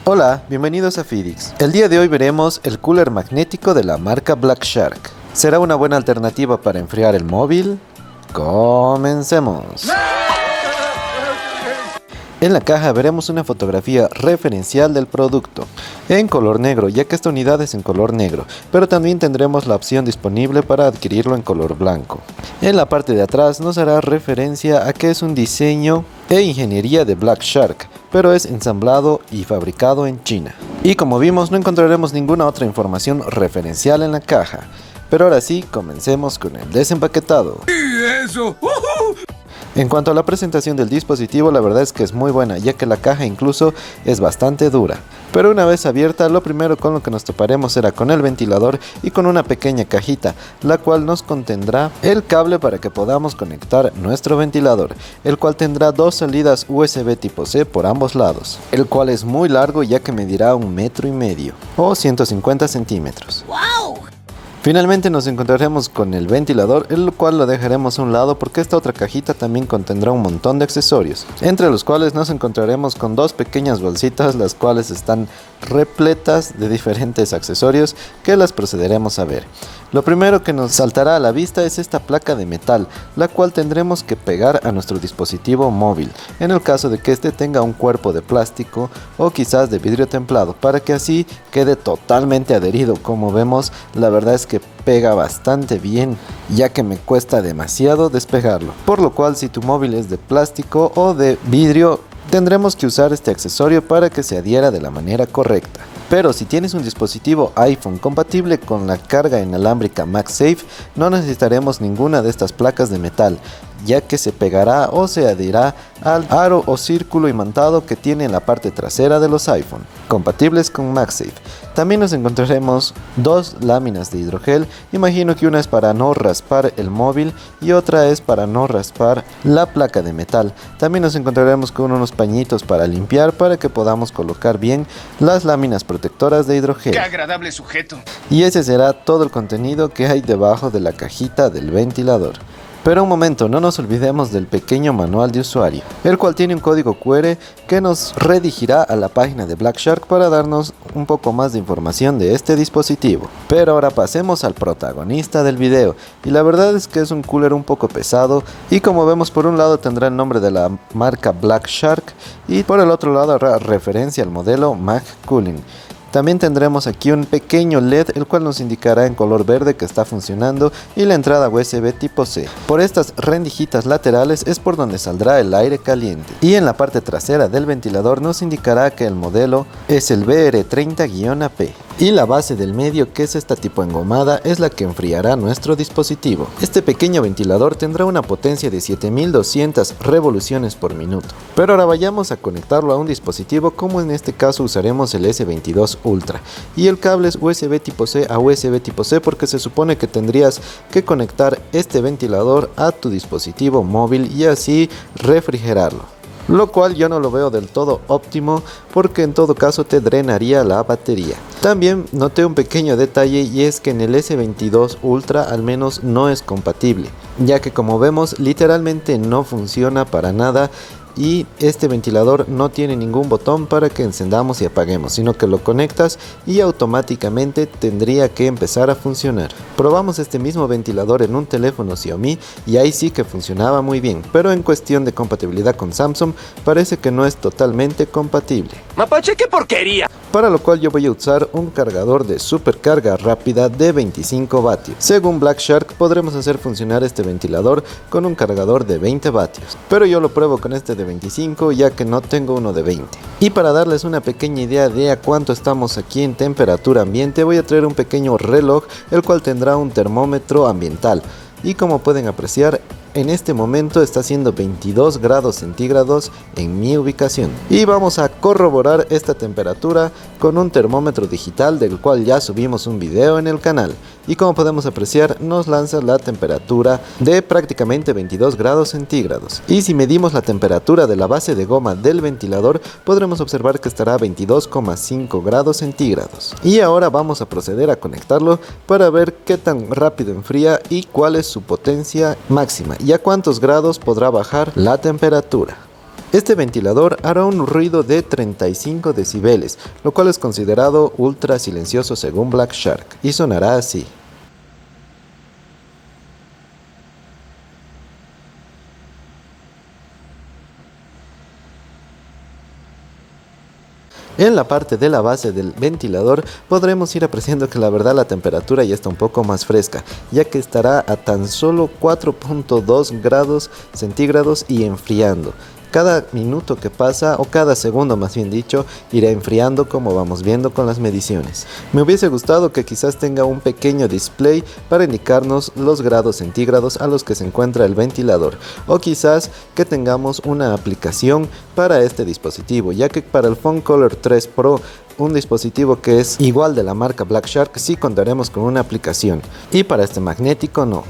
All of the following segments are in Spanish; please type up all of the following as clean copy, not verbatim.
Hola, bienvenidos a Fidix. El día de hoy veremos el cooler magnético de la marca Black Shark. ¿Será una buena alternativa para enfriar el móvil? Comencemos. En la caja veremos una fotografía referencial del producto en color negro, ya que esta unidad es en color negro, pero también tendremos la opción disponible para adquirirlo en color blanco. En la parte de atrás nos hará referencia a que es un diseño e ingeniería de Black Shark, pero es ensamblado y fabricado en China. Y como vimos, no encontraremos ninguna otra información referencial en la caja. Pero ahora sí, comencemos con el desempaquetado. ¿Y eso? En cuanto a la presentación del dispositivo, la verdad es que es muy buena, ya que la caja incluso es bastante dura. Pero una vez abierta, lo primero con lo que nos toparemos será con el ventilador y con una pequeña cajita, la cual nos contendrá el cable para que podamos conectar nuestro ventilador, el cual tendrá dos salidas USB tipo C por ambos lados, el cual es muy largo ya que medirá 1,5 metros o 150 centímetros. Finalmente nos encontraremos con el ventilador, el cual lo dejaremos a un lado porque esta otra cajita también contendrá un montón de accesorios, entre los cuales nos encontraremos con dos pequeñas bolsitas, las cuales están repletas de diferentes accesorios que las procederemos a ver. Lo primero que nos saltará a la vista es esta placa de metal, la cual tendremos que pegar a nuestro dispositivo móvil, en el caso de que este tenga un cuerpo de plástico o quizás de vidrio templado, para que así quede totalmente adherido. Como vemos, la verdad es que pega bastante bien, ya que me cuesta demasiado despegarlo, por lo cual si tu móvil es de plástico o de vidrio, tendremos que usar este accesorio para que se adhiera de la manera correcta. Pero si tienes un dispositivo iPhone compatible con la carga inalámbrica MagSafe, no necesitaremos ninguna de estas placas de metal, ya que se pegará o se adherirá al aro o círculo imantado que tiene en la parte trasera de los iPhone, compatibles con MagSafe. También nos encontraremos dos láminas de hidrogel, imagino que una es para no raspar el móvil y otra es para no raspar la placa de metal. También nos encontraremos con unos pañitos para limpiar, para que podamos colocar bien las láminas protectoras de hidrogel. ¡Qué agradable sujeto! Y ese será todo el contenido que hay debajo de la cajita del ventilador. Pero un momento, no nos olvidemos del pequeño manual de usuario, el cual tiene un código QR que nos redirigirá a la página de Black Shark para darnos un poco más de información de este dispositivo. Pero ahora pasemos al protagonista del video, y la verdad es que es un cooler un poco pesado, y como vemos, por un lado tendrá el nombre de la marca Black Shark y por el otro lado hará referencia al modelo Mag Cooling. También tendremos aquí un pequeño LED, el cual nos indicará en color verde que está funcionando, y la entrada USB tipo C. Por estas rendijitas laterales es por donde saldrá el aire caliente. Y en la parte trasera del ventilador nos indicará que el modelo es el BR30-AP. Y la base del medio, que es esta tipo engomada, es la que enfriará nuestro dispositivo. Este pequeño ventilador tendrá una potencia de 7200 revoluciones por minuto. Pero ahora vayamos a conectarlo a un dispositivo, como en este caso usaremos el S22 Ultra. Y el cable es USB tipo C a USB tipo C, porque se supone que tendrías que conectar este ventilador a tu dispositivo móvil y así refrigerarlo. Lo cual yo no lo veo del todo óptimo, porque en todo caso te drenaría la batería. También noté un pequeño detalle, y es que en el S22 Ultra al menos no es compatible, ya que como vemos literalmente no funciona para nada. Y este ventilador no tiene ningún botón para que encendamos y apaguemos, sino que lo conectas y automáticamente tendría que empezar a funcionar. Probamos este mismo ventilador en un teléfono Xiaomi y ahí sí que funcionaba muy bien, pero en cuestión de compatibilidad con Samsung parece que no es totalmente compatible. ¡Mapache, qué porquería! Para lo cual yo voy a usar un cargador de supercarga rápida de 25 vatios. Según Black Shark podremos hacer funcionar este ventilador con un cargador de 20 vatios, pero yo lo pruebo con este de 25, ya que no tengo uno de 20. Y para darles una pequeña idea de a cuánto estamos aquí en temperatura ambiente, voy a traer un pequeño reloj, el cual tendrá un termómetro ambiental. Y como pueden apreciar, en este momento está haciendo 22 grados centígrados en mi ubicación. Y vamos a corroborar esta temperatura con un termómetro digital, del cual ya subimos un video en el canal. Y como podemos apreciar, nos lanza la temperatura de prácticamente 22 grados centígrados. Y si medimos la temperatura de la base de goma del ventilador, podremos observar que estará a 22,5 grados centígrados. Y ahora vamos a proceder a conectarlo para ver qué tan rápido enfría y cuál es su potencia máxima y a cuántos grados podrá bajar la temperatura. Este ventilador hará un ruido de 35 decibeles, lo cual es considerado ultra silencioso según Black Shark, y sonará así. En la parte de la base del ventilador podremos ir apreciando que la verdad la temperatura ya está un poco más fresca, ya que estará a tan solo 4.2 grados centígrados y enfriando. Cada minuto que pasa, o cada segundo más bien dicho, irá enfriando como vamos viendo con las mediciones. Me hubiese gustado que quizás tenga un pequeño display para indicarnos los grados centígrados a los que se encuentra el ventilador, o quizás que tengamos una aplicación para este dispositivo, ya que para el Phone Color 3 Pro, un dispositivo que es igual de la marca Black Shark, sí contaremos con una aplicación, y para este magnético no.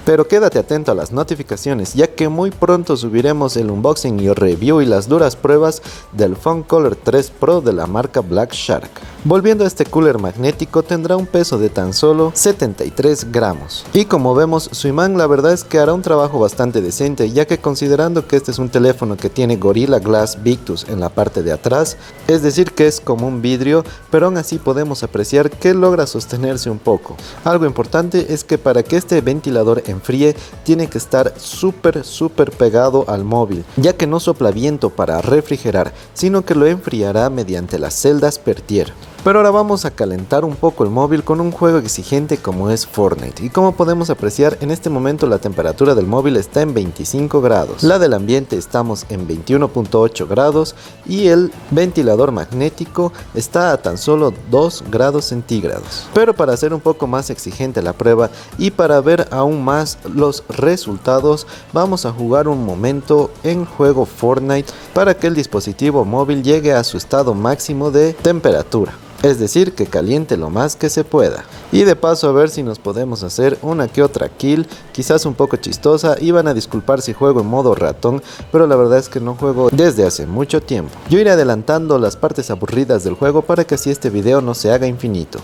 Pero quédate atento a las notificaciones, ya que muy pronto subiremos el unboxing y review y las duras pruebas del Phone Color 3 Pro de la marca Black Shark. Volviendo a este cooler magnético, tendrá un peso de tan solo 73 gramos. Y como vemos, su imán la verdad es que hará un trabajo bastante decente, ya que considerando que este es un teléfono que tiene Gorilla Glass Victus en la parte de atrás, es decir que es como un vidrio, pero aún así podemos apreciar que logra sostenerse un poco. Algo importante es que para que este ventilador enfríe, tiene que estar súper pegado al móvil, ya que no sopla viento para refrigerar, sino que lo enfriará mediante las celdas Peltier. Pero ahora vamos a calentar un poco el móvil con un juego exigente como es Fortnite, y como podemos apreciar en este momento la temperatura del móvil está en 25 grados, la del ambiente estamos en 21.8 grados y el ventilador magnético está a tan solo 2 grados centígrados. Pero para hacer un poco más exigente la prueba y para ver aún más los resultados, vamos a jugar un momento en juego Fortnite para que el dispositivo móvil llegue a su estado máximo de temperatura. Es decir, que caliente lo más que se pueda. Y de paso a ver si nos podemos hacer una que otra kill, quizás un poco chistosa, y van a disculpar si juego en modo ratón, pero la verdad es que no juego desde hace mucho tiempo. Yo iré adelantando las partes aburridas del juego para que así este video no se haga infinito.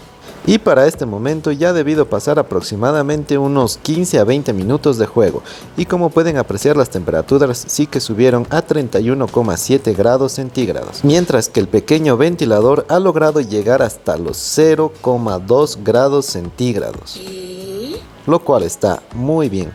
Y para este momento ya ha debido pasar aproximadamente unos 15 a 20 minutos de juego, y como pueden apreciar las temperaturas sí que subieron a 31,7 grados centígrados, mientras que el pequeño ventilador ha logrado llegar hasta los 0,2 grados centígrados, lo cual está muy bien,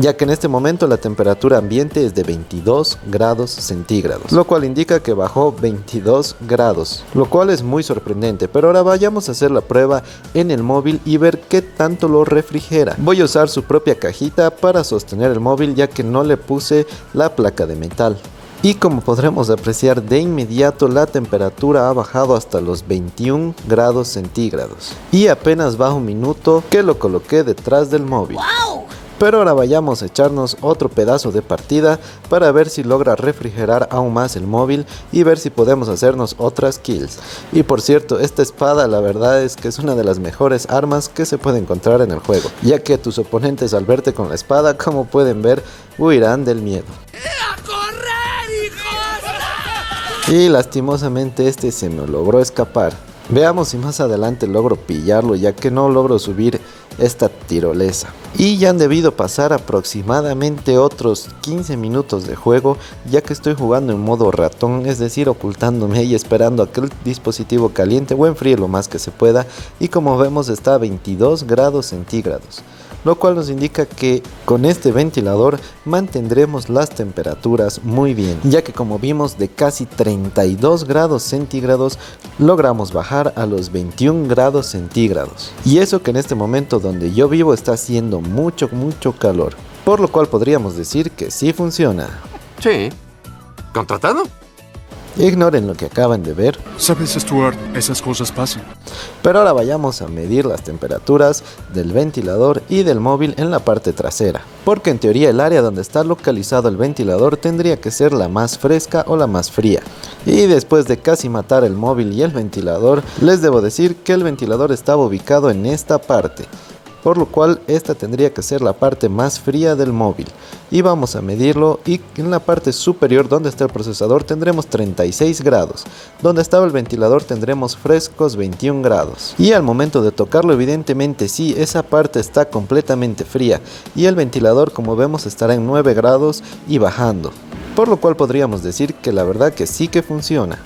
ya que en este momento la temperatura ambiente es de 22 grados centígrados, lo cual indica que bajó 22 grados, lo cual es muy sorprendente. Pero ahora vayamos a hacer la prueba en el móvil y ver qué tanto lo refrigera. Voy a usar su propia cajita para sostener el móvil, ya que no le puse la placa de metal. Y como podremos apreciar de inmediato, la temperatura ha bajado hasta los 21 grados centígrados, y apenas va un minuto que lo coloqué detrás del móvil. ¡Wow! Pero ahora vayamos a echarnos otro pedazo de partida para ver si logra refrigerar aún más el móvil y ver si podemos hacernos otras kills. Y por cierto, esta espada la verdad es que es una de las mejores armas que se puede encontrar en el juego, ya que tus oponentes al verte con la espada, como pueden ver, huirán del miedo. ¡A correr, hijos! Y lastimosamente este se me logró escapar. Veamos si más adelante logro pillarlo, ya que no logro subir esta tirolesa. Y ya han debido pasar aproximadamente otros 15 minutos de juego, ya que estoy jugando en modo ratón, es decir, ocultándome y esperando a que el dispositivo caliente o enfríe lo más que se pueda, y como vemos está a 22 grados centígrados. Lo cual nos indica que con este ventilador mantendremos las temperaturas muy bien, ya que como vimos de casi 32 grados centígrados logramos bajar a los 21 grados centígrados. Y eso que en este momento donde yo vivo está haciendo mucho calor, por lo cual podríamos decir que sí funciona. Sí. ¿Contratado? Ignoren lo que acaban de ver. Sabes, Stuart, esas cosas pasan. Pero ahora vayamos a medir las temperaturas del ventilador y del móvil en la parte trasera, porque en teoría el área donde está localizado el ventilador tendría que ser la más fresca o la más fría. Y después de casi matar el móvil y el ventilador, les debo decir que el ventilador estaba ubicado en esta parte, por lo cual esta tendría que ser la parte más fría del móvil. Y vamos a medirlo, y en la parte superior donde está el procesador tendremos 36 grados, donde estaba el ventilador tendremos frescos 21 grados. Y al momento de tocarlo evidentemente sí, esa parte está completamente fría, y el ventilador como vemos estará en 9 grados y bajando. por lo cual podríamos decir que la verdad que sí que funciona.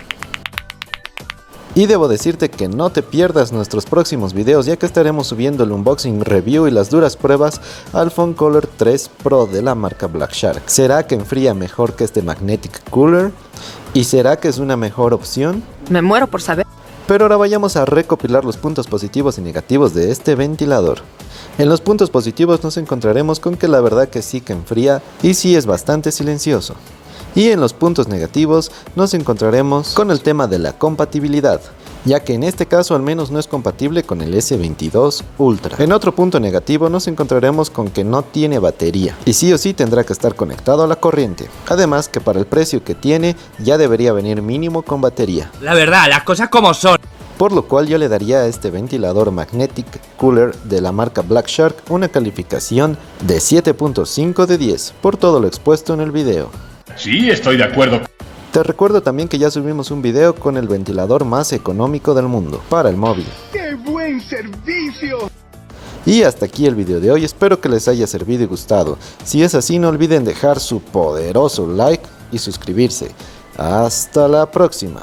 Y debo decirte que no te pierdas nuestros próximos videos, ya que estaremos subiendo el unboxing, review y las duras pruebas al Phone Cooler 3 Pro de la marca Black Shark. ¿Será que enfría mejor que este Magnetic Cooler? ¿Y será que es una mejor opción? Me muero por saber. Pero ahora vayamos a recopilar los puntos positivos y negativos de este ventilador. En los puntos positivos nos encontraremos con que la verdad que sí que enfría y sí es bastante silencioso. Y en los puntos negativos nos encontraremos con el tema de la compatibilidad, ya que en este caso al menos no es compatible con el S22 Ultra. En otro punto negativo nos encontraremos con que no tiene batería y sí o sí tendrá que estar conectado a la corriente. Además que para el precio que tiene ya debería venir mínimo con batería. La verdad, las cosas como son. Por lo cual yo le daría a este ventilador Magnetic Cooler de la marca Black Shark una calificación de 7.5 de 10 por todo lo expuesto en el video. Sí, estoy de acuerdo. Te recuerdo también que ya subimos un video con el ventilador más económico del mundo para el móvil. ¡Qué buen servicio! Y hasta aquí el video de hoy, espero que les haya servido y gustado. Si es así, no olviden dejar su poderoso like y suscribirse. Hasta la próxima.